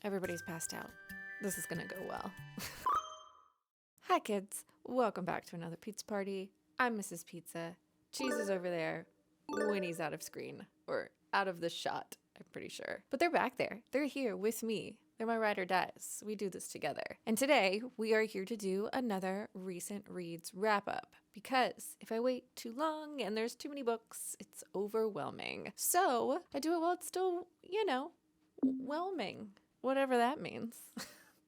Everybody's passed out. This is gonna go well. Hi kids, welcome back to another pizza party. I'm Mrs. Pizza. Cheese is over there. Winnie's out of screen, or out of the shot, I'm pretty sure. But they're back there. They're here with me. They're my ride or dies. We do this together. And today we are here to do another recent reads wrap up. Because if I wait too long and there's too many books, it's overwhelming. So I do it while it's still, whelming. Whatever that means.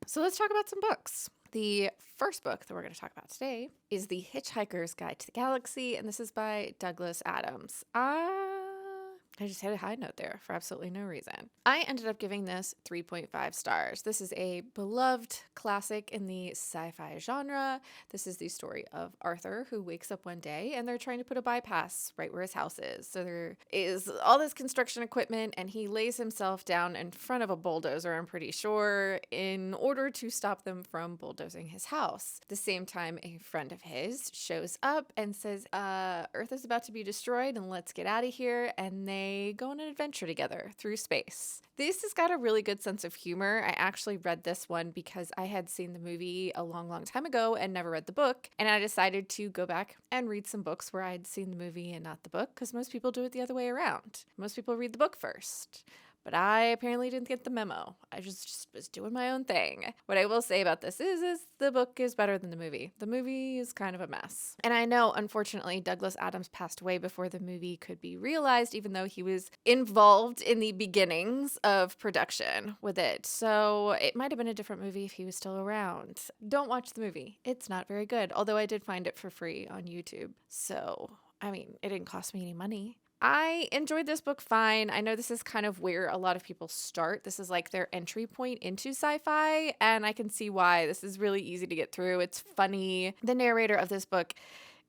So let's talk about some books. The first book that we're going to talk about today is The Hitchhiker's Guide to the Galaxy, and this is by Douglas Adams. I just had a high note there for absolutely no reason. I ended up giving this 3.5 stars. This is a beloved classic in the sci-fi genre. This is the story of Arthur, who wakes up one day and they're trying to put a bypass right where his house is. So there is all this construction equipment and he lays himself down in front of a bulldozer, I'm pretty sure, in order to stop them from bulldozing his house. At the same time, a friend of his shows up and says, Earth is about to be destroyed and let's get out of here. And they go on an adventure together through space. This has got a really good sense of humor. I actually read this one because I had seen the movie a long time ago and never read the book. And I decided to go back and read some books where I'd seen the movie and not the book, because most people do it the other way around. Most people read the book first. But I apparently didn't get the memo. I just was doing my own thing. What I will say about this is the book is better than the movie. The movie is kind of a mess. And I know, unfortunately, Douglas Adams passed away before the movie could be realized, even though he was involved in the beginnings of production with it. So it might have been a different movie if he was still around. Don't watch the movie. It's not very good, although I did find it for free on YouTube. So, it didn't cost me any money. I enjoyed this book fine. I know this is kind of where a lot of people start. This is like their entry point into sci-fi, and I can see why. This is really easy to get through. It's funny. The narrator of this book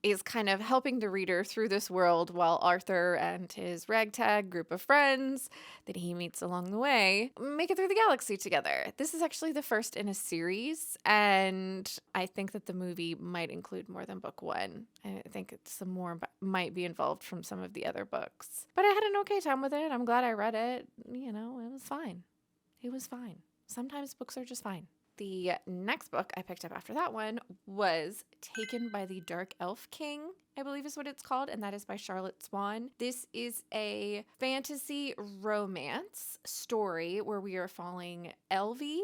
is kind of helping the reader through this world while Arthur and his ragtag group of friends that he meets along the way make it through the galaxy together. This is actually the first in a series, and I think that the movie might include more than book one. I think some more might be involved from some of the other books. But I had an okay time with it. I'm glad I read it. It was fine. It was fine. Sometimes books are just fine. The next book I picked up after that one was Taken by the Dark Elf King, I believe is what it's called, and that is by Charlotte Swan. This is a fantasy romance story where we are following Elvie.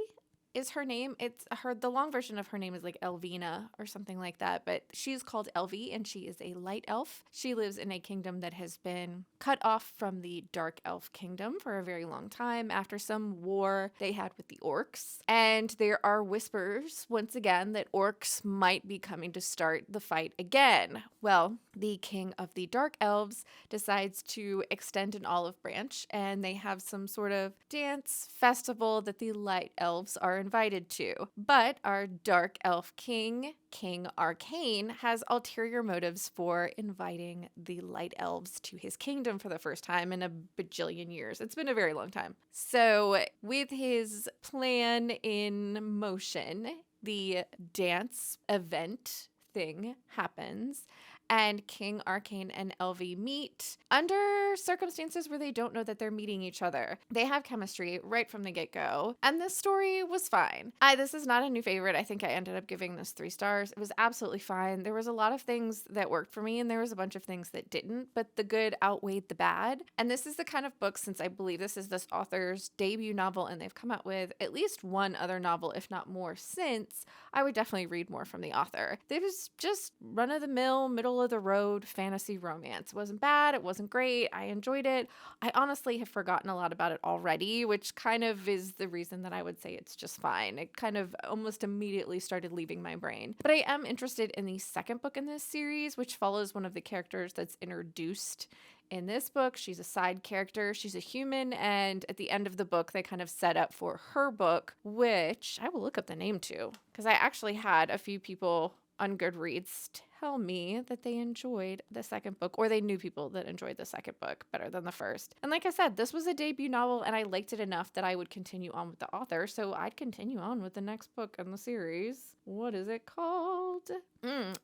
Is her name? The long version of her name is like Elvina or something like that, but she's called Elvie and she is a light elf. She lives in a kingdom that has been cut off from the Dark Elf Kingdom for a very long time after some war they had with the orcs. And there are whispers, once again, that orcs might be coming to start the fight again. Well, the king of the Dark Elves decides to extend an olive branch, and they have some sort of dance festival that the light elves are invited to. But our Dark Elf King, King Arcane, has ulterior motives for inviting the light elves to his kingdom for the first time in a bajillion years. It's been a very long time. So with his plan in motion, the dance event thing happens, and King Arcane and Elvie meet under circumstances where they don't know that they're meeting each other. They have chemistry right from the get-go, and this story was fine. This is not a new favorite. I think I ended up giving this 3 stars. It was absolutely fine. There was a lot of things that worked for me, and there was a bunch of things that didn't, but the good outweighed the bad. And this is the kind of book, since I believe this is this author's debut novel, and they've come out with at least one other novel, if not more, since, I would definitely read more from the author. It was just run-of-the-mill, middle of the road fantasy romance. It wasn't bad. It wasn't great. I enjoyed it. I honestly have forgotten a lot about it already, which kind of is the reason that I would say it's just fine. It kind of almost immediately started leaving my brain. But I am interested in the second book in this series, which follows one of the characters that's introduced in this book. She's a side character. She's a human, and at the end of the book, they kind of set up for her book, which I will look up the name too, because I actually had a few people on Goodreads tell me that they enjoyed the second book, or they knew people that enjoyed the second book better than the first. And like I said, this was a debut novel and I liked it enough that I would continue on with the author, so I'd continue on with the next book in the series. What is it called?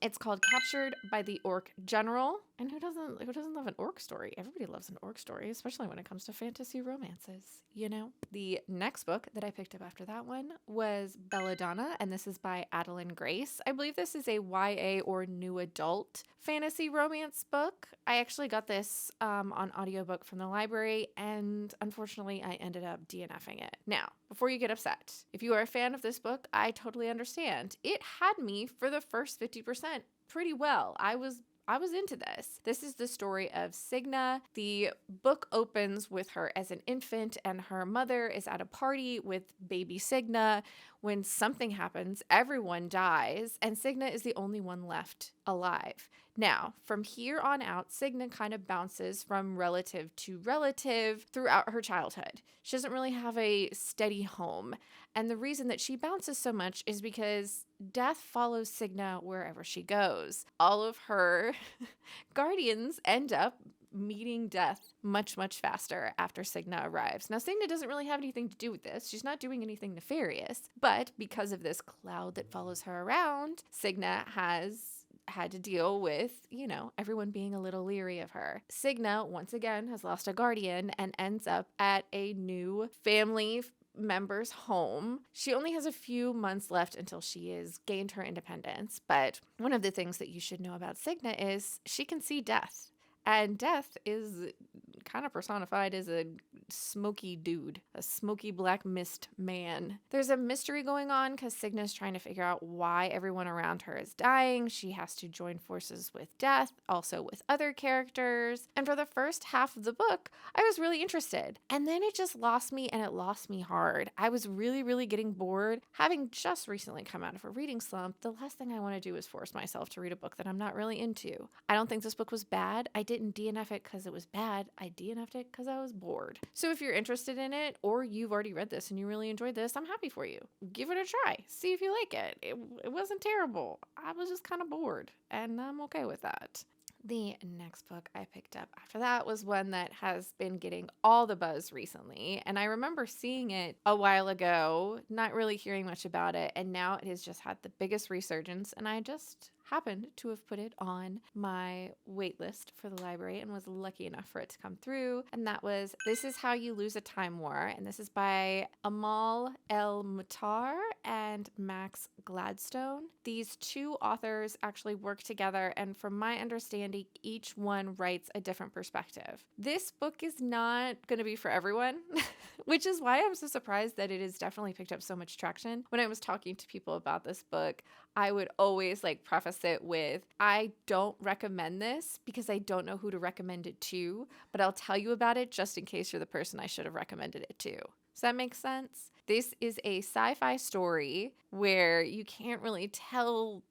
It's called Captured by the Orc General. And who doesn't love an orc story? Everybody loves an orc story, especially when it comes to fantasy romances, you know? The next book that I picked up after that one was Belladonna, and this is by Adalyn Grace. I believe this is a YA or new adult fantasy romance book. I actually got this on audiobook from the library, and unfortunately I ended up DNFing it. Now, before you get upset, if you are a fan of this book, I totally understand. It had me for the first 50% pretty well. I was into this. This is the story of Signa. The book opens with her as an infant, and her mother is at a party with baby Signa. When something happens, everyone dies, and Signa is the only one left alive. Now, from here on out, Signa kind of bounces from relative to relative throughout her childhood. She doesn't really have a steady home. And the reason that she bounces so much is because death follows Signa wherever she goes. All of her guardians end up meeting death much, much faster after Signa arrives. Now, Signa doesn't really have anything to do with this. She's not doing anything nefarious. But because of this cloud that follows her around, Signa has had to deal with, everyone being a little leery of her. Signa, once again, has lost a guardian and ends up at a new family member's home. She only has a few months left until she has gained her independence, but one of the things that you should know about Signa is she can see death. And death is kind of personified as a smoky dude, a smoky black mist man. There's a mystery going on because Signa's trying to figure out why everyone around her is dying. She has to join forces with death, also with other characters. And for the first half of the book, I was really interested. And then it just lost me, and it lost me hard. I was really, really getting bored. Having just recently come out of a reading slump, the last thing I want to do is force myself to read a book that I'm not really into. I don't think this book was bad. I didn't DNF it because it was bad. I DNF'd it because I was bored. So if you're interested in it, or you've already read this and you really enjoyed this, I'm happy for you. Give it a try. See if you like it. It wasn't terrible. I was just kind of bored, and I'm okay with that. The next book I picked up after that was one that has been getting all the buzz recently. And I remember seeing it a while ago, not really hearing much about it. And now it has just had the biggest resurgence. And I just happened to have put it on my wait list for the library and was lucky enough for it to come through. And that was This Is How You Lose a Time War. And this is by Amal El-Mohtar and Max Gladstone. These two authors actually work together, and from my understanding, each one writes a different perspective. This book is not going to be for everyone, which is why I'm so surprised that it has definitely picked up so much traction. When I was talking to people about this book, I would always preface it with, I don't recommend this because I don't know who to recommend it to, but I'll tell you about it just in case you're the person I should have recommended it to. Does that make sense? This is a sci-fi story where you can't really tell,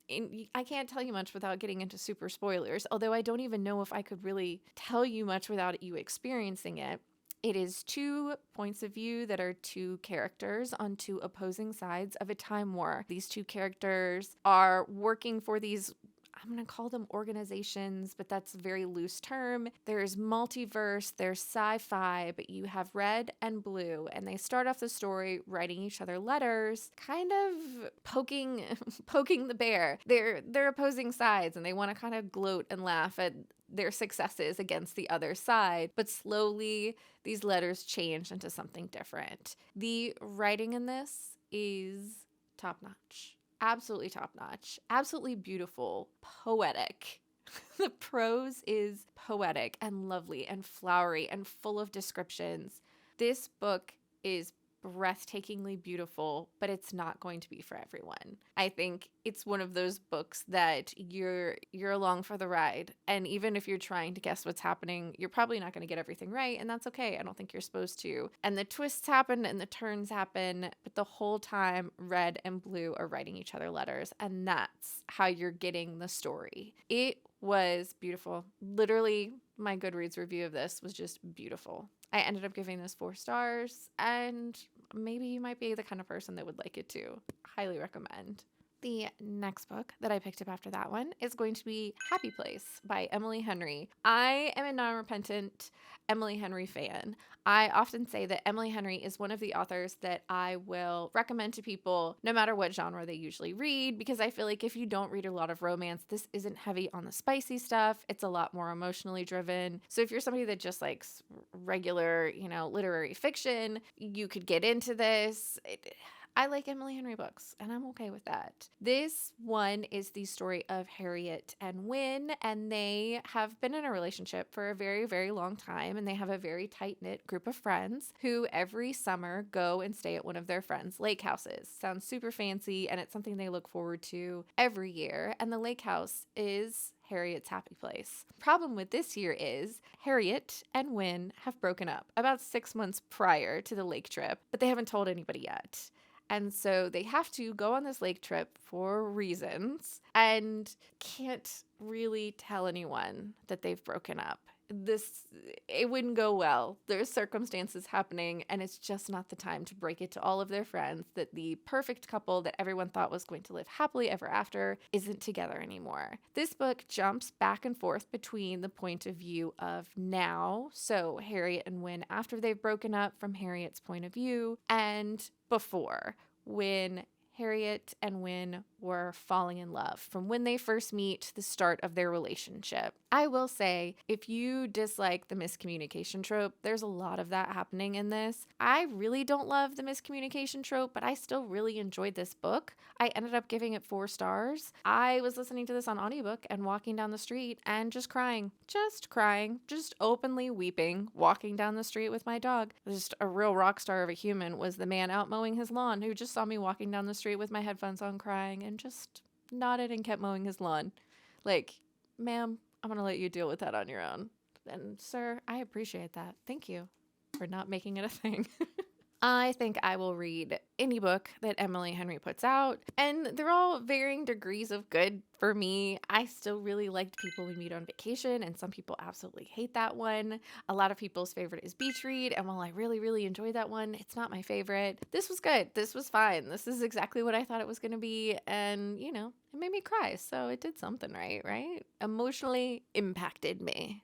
I can't tell you much without getting into super spoilers, although I don't even know if I could really tell you much without you experiencing it. It is two points of view that are two characters on two opposing sides of a time war. These two characters are working for these, I'm going to call them organizations, but that's a very loose term. There's multiverse, there's sci-fi, but you have red and blue, and they start off the story writing each other letters, kind of poking the bear. They're opposing sides, and they want to kind of gloat and laugh at their successes against the other side, but slowly these letters change into something different. The writing in this is top-notch. Absolutely top-notch, absolutely beautiful, poetic. The prose is poetic and lovely and flowery and full of descriptions. This book is breathtakingly beautiful, but it's not going to be for everyone. I think it's one of those books that you're along for the ride, and even if you're trying to guess what's happening, you're probably not going to get everything right, and that's okay. I don't think you're supposed to. And the twists happen and the turns happen, but the whole time red and blue are writing each other letters, and that's how you're getting the story. It was beautiful. Literally, my Goodreads review of this was just beautiful. I ended up giving this 4 stars, and maybe you might be the kind of person that would like it too. Highly recommend. The next book that I picked up after that one is going to be Happy Place by Emily Henry. I am a non-repentant Emily Henry fan. I often say that Emily Henry is one of the authors that I will recommend to people no matter what genre they usually read, because I feel like if you don't read a lot of romance, this isn't heavy on the spicy stuff. It's a lot more emotionally driven. So if you're somebody that just likes regular, literary fiction, you could get into this. I like Emily Henry books, and I'm okay with that. This one is the story of Harriet and Wynne, and they have been in a relationship for a very, very long time, and they have a very tight-knit group of friends who every summer go and stay at one of their friends' lake houses. Sounds super fancy, and it's something they look forward to every year, and the lake house is Harriet's happy place. Problem with this year is Harriet and Wynne have broken up about 6 months prior to the lake trip, but they haven't told anybody yet. And so they have to go on this lake trip for reasons and can't really tell anyone that they've broken up. It wouldn't go well. There's circumstances happening, and it's just not the time to break it to all of their friends that the perfect couple that everyone thought was going to live happily ever after isn't together anymore. This book jumps back and forth between the point of view of now, so Harriet and Wynne after they've broken up from Harriet's point of view, and before, when Harriet and Wynne were falling in love, from when they first meet to the start of their relationship. I will say, if you dislike the miscommunication trope, there's a lot of that happening in this. I really don't love the miscommunication trope, but I still really enjoyed this book. I ended up giving it 4 stars. I was listening to this on audiobook and walking down the street and just crying, just openly weeping, walking down the street with my dog. Just a real rock star of a human was the man out mowing his lawn who just saw me walking down the street with my headphones on crying and just nodded and kept mowing his lawn. Like, ma'am, I'm going to let you deal with that on your own. And sir, I appreciate that. Thank you for not making it a thing. I think I will read any book that Emily Henry puts out, and they're all varying degrees of good for me. I still really liked People We Meet on Vacation, and some people absolutely hate that one. A lot of people's favorite is Beach Read, and while I really, really enjoyed that one, it's not my favorite. This was good. This was fine. This is exactly what I thought it was going to be, and, it made me cry, so it did something right? Emotionally impacted me.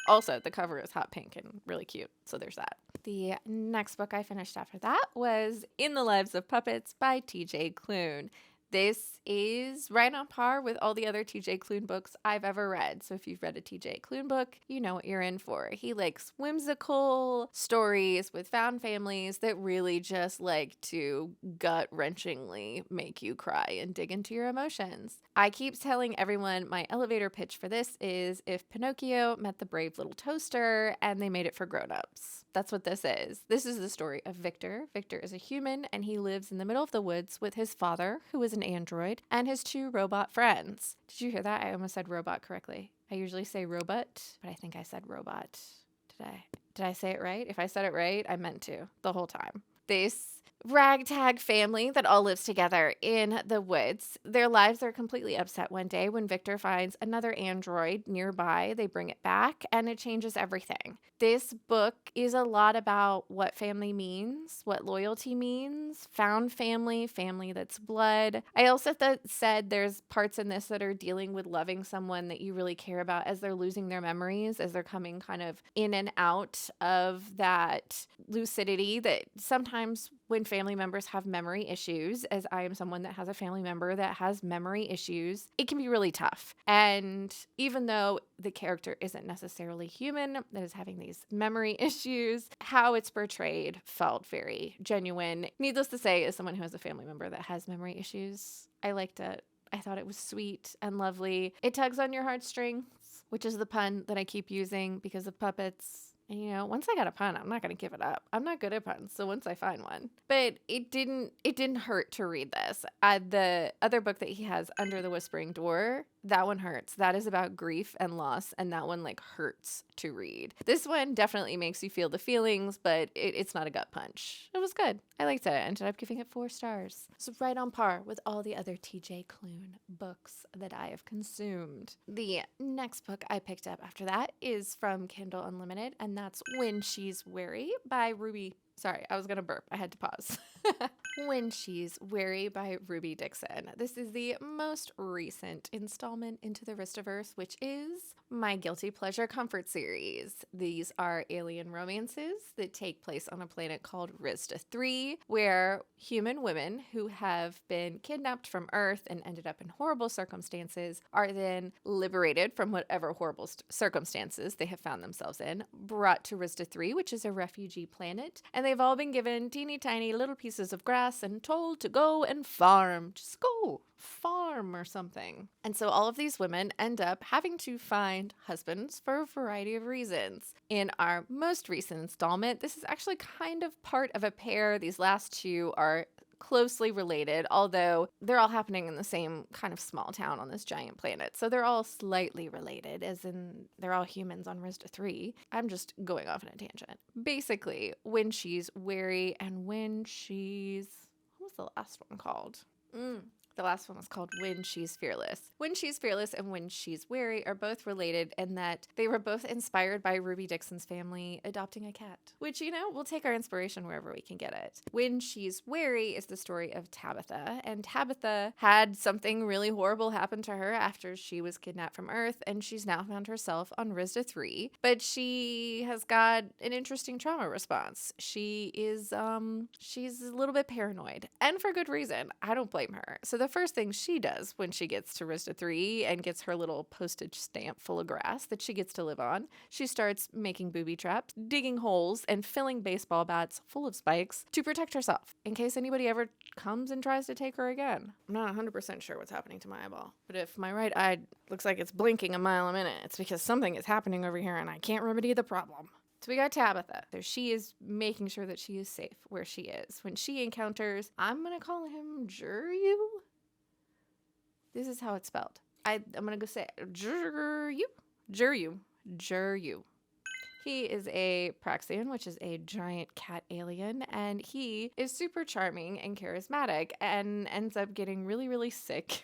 Also, the cover is hot pink and really cute, so there's that. The next book I finished after that was In the Lives of Puppets by T.J. Klune. This is right on par with all the other T.J. Klune books I've ever read. So if you've read a T.J. Klune book, you know what you're in for. He likes whimsical stories with found families that really just like to gut-wrenchingly make you cry and dig into your emotions. I keep telling everyone my elevator pitch for this is if Pinocchio met the brave little toaster and they made it for grown-ups. That's what this is. This is the story of Victor. Victor is a human, and he lives in the middle of the woods with his father, who is an android, and his 2 robot friends. Did you hear that? I almost said robot correctly. I usually say robot, but I think I said robot today. Did I say it right? If I said it right, I meant to the whole time. This ragtag family that all lives together in the woods. Their lives are completely upset one day when Victor finds another android nearby. They bring it back, and it changes everything. This book is a lot about what family means, what loyalty means, found family, family that's blood. I also said there's parts in this that are dealing with loving someone that you really care about as they're losing their memories, as they're coming kind of in and out of that lucidity that sometimes when family members have memory issues, as I am someone that has a family member that has memory issues, it can be really tough. And even though the character isn't necessarily human, that is having these memory issues, how it's portrayed felt very genuine. Needless to say, as someone who has a family member that has memory issues, I liked it. I thought it was sweet and lovely. It tugs on your heartstrings, which is the pun that I keep using because of puppets. And once I got a pun, I'm not going to give it up. I'm not good at puns, so once I find one. But it didn't hurt to read this. The other book that he has, Under the Whispering Door, that one hurts. That is about grief and loss, and that one hurts to read. This one definitely makes you feel the feelings, but it's not a gut punch. It was good. I liked it. I ended up giving it 4 stars. So right on par with all the other T.J. Klune books that I have consumed. The next book I picked up after that is from Kindle Unlimited, and that's When She's Weary by Ruby. Sorry, I was going to burp. I had to pause. When She's Wary by Ruby Dixon. This is the most recent installment into the Ristaverse, which is my Guilty Pleasure Comfort series. These are alien romances that take place on a planet called Rista 3, where human women who have been kidnapped from Earth and ended up in horrible circumstances are then liberated from whatever horrible circumstances they have found themselves in, brought to Rista 3, which is a refugee planet, and they've all been given teeny tiny little pieces of grass and told to go and farm. Just go farm or something. And so all of these women end up having to find husbands for a variety of reasons. In our most recent installment, this is actually kind of part of a pair. These last two are closely related, although they're all happening in the same kind of small town on this giant planet. So they're all slightly related, as in they're all humans on Rista 3. I'm just going off on a tangent. Basically, When She's Wary and When She's... what was the last one called? The last one was called When She's Fearless. When She's Fearless and When She's Wary are both related in that they were both inspired by Ruby Dixon's family adopting a cat, which, you know, we'll take our inspiration wherever we can get it. When She's Wary is the story of Tabitha, and Tabitha had something really horrible happen to her after she was kidnapped from Earth, and she's now found herself on Rista 3, but she has got an interesting trauma response. She's a little bit paranoid, and for good reason. I don't blame her. So the first thing she does when she gets to Rista 3 and gets her little postage stamp full of grass that she gets to live on, she starts making booby traps, digging holes, and filling baseball bats full of spikes to protect herself in case anybody ever comes and tries to take her again. I'm not 100% sure what's happening to my eyeball, but if my right eye looks like it's blinking a mile a minute, it's because something is happening over here and I can't remedy the problem. So we got Tabitha. So she is making sure that she is safe where she is. When she encounters, I'm going to call him Juryu. This is how it's spelled. I'm going to go say it. Juryu. He is a Praxian, which is a giant cat alien, and he is super charming and charismatic and ends up getting really, really sick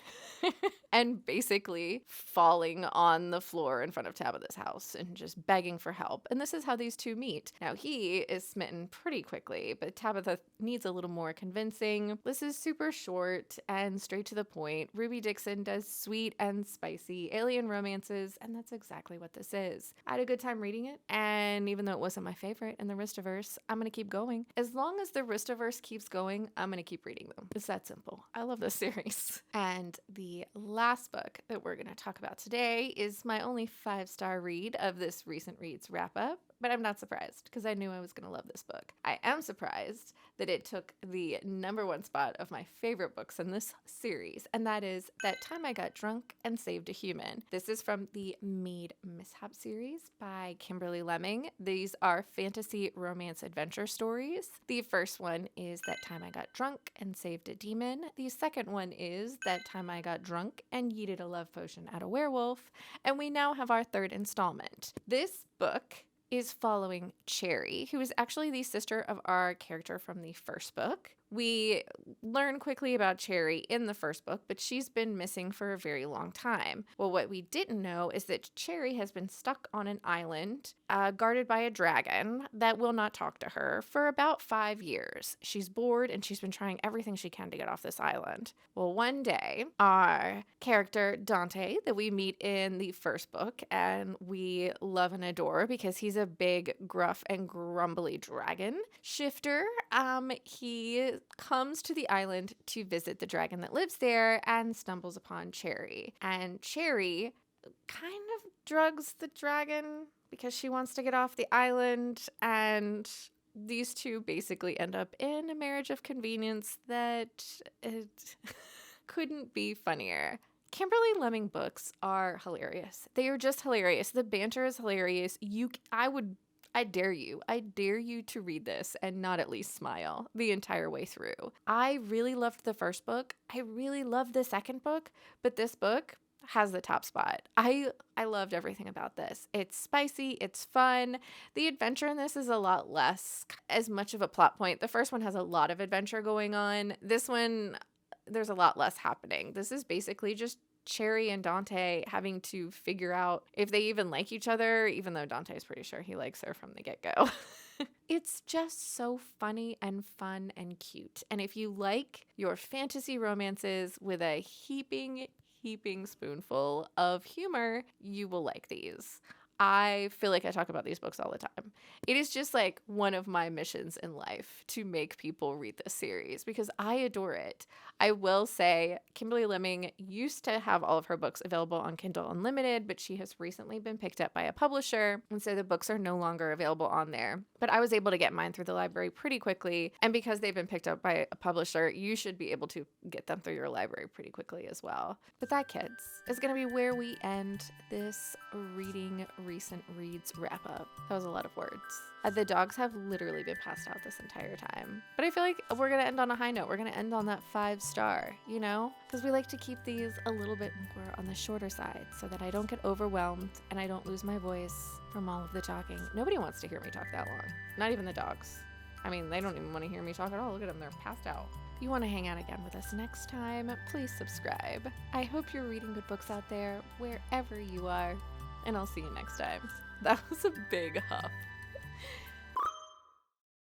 and basically falling on the floor in front of Tabitha's house and just begging for help. And this is how these two meet. Now, he is smitten pretty quickly, but Tabitha needs a little more convincing. This is super short and straight to the point. Ruby Dixon does sweet and spicy alien romances, and that's exactly what this is. I had a good time reading it, and even though it wasn't my favorite in the Ristaverse, I'm going to keep going. As long as the Ristaverse keeps going, I'm going to keep reading them. It's that simple. I love this series. And the last book that we're going to talk about today is my only 5-star read of this recent reads wrap up. But I'm not surprised because I knew I was going to love this book. I am surprised that it took the #1 spot of my favorite books in this series, and that is That Time I Got Drunk and Saved a Human. This is from the Maid Mishap series by Kimberly Lemming. These are fantasy romance adventure stories. The first one is That Time I Got Drunk and Saved a Demon. The second one is That Time I Got Drunk and Yeeted a Love Potion at a Werewolf. And we now have our third installment. This book is following Cherry, who is actually the sister of our character from the first book. We learn quickly about Cherry in the first book, but she's been missing for a very long time. Well, what we didn't know is that Cherry has been stuck on an island guarded by a dragon that will not talk to her for about 5 years. She's bored and she's been trying everything she can to get off this island. Well, one day, our character Dante, that we meet in the first book and we love and adore because he's a big, gruff, and grumbly dragon shifter, he comes to the island to visit the dragon that lives there and stumbles upon Cherry. And Cherry kind of drugs the dragon because she wants to get off the island, and these two basically end up in a marriage of convenience that it couldn't be funnier. Kimberly Lemming books are hilarious. They are just hilarious. The banter is hilarious. I dare you to read this and not at least smile the entire way through. I really loved the first book. I really loved the second book, but this book has the top spot. I loved everything about this. It's spicy, it's fun. The adventure in this is a lot less as much of a plot point. The first one has a lot of adventure going on. This one, there's a lot less happening. This is basically just Cherry and Dante having to figure out if they even like each other, even though Dante's pretty sure he likes her from the get-go. It's just so funny and fun and cute. And if you like your fantasy romances with a heaping spoonful of humor, you will like these. I feel like I talk about these books all the time. It is just like one of my missions in life to make people read this series because I adore it. I will say Kimberly Lemming used to have all of her books available on Kindle Unlimited, but she has recently been picked up by a publisher, and so the books are no longer available on there. But I was able to get mine through the library pretty quickly, and because they've been picked up by a publisher, you should be able to get them through your library pretty quickly as well. But that, kids, is going to be where we end this reading recent reads wrap up. That was a lot of words. The dogs have literally been passed out this entire time. But I feel like we're going to end on a high note. We're going to end on that 5-star, you know? Because we like to keep these a little bit more on the shorter side so that I don't get overwhelmed and I don't lose my voice from all of the talking. Nobody wants to hear me talk that long. Not even the dogs. I mean, they don't even want to hear me talk at all. Look at them. They're passed out. If you want to hang out again with us next time, please subscribe. I hope you're reading good books out there wherever you are. And I'll see you next time. That was a big huff.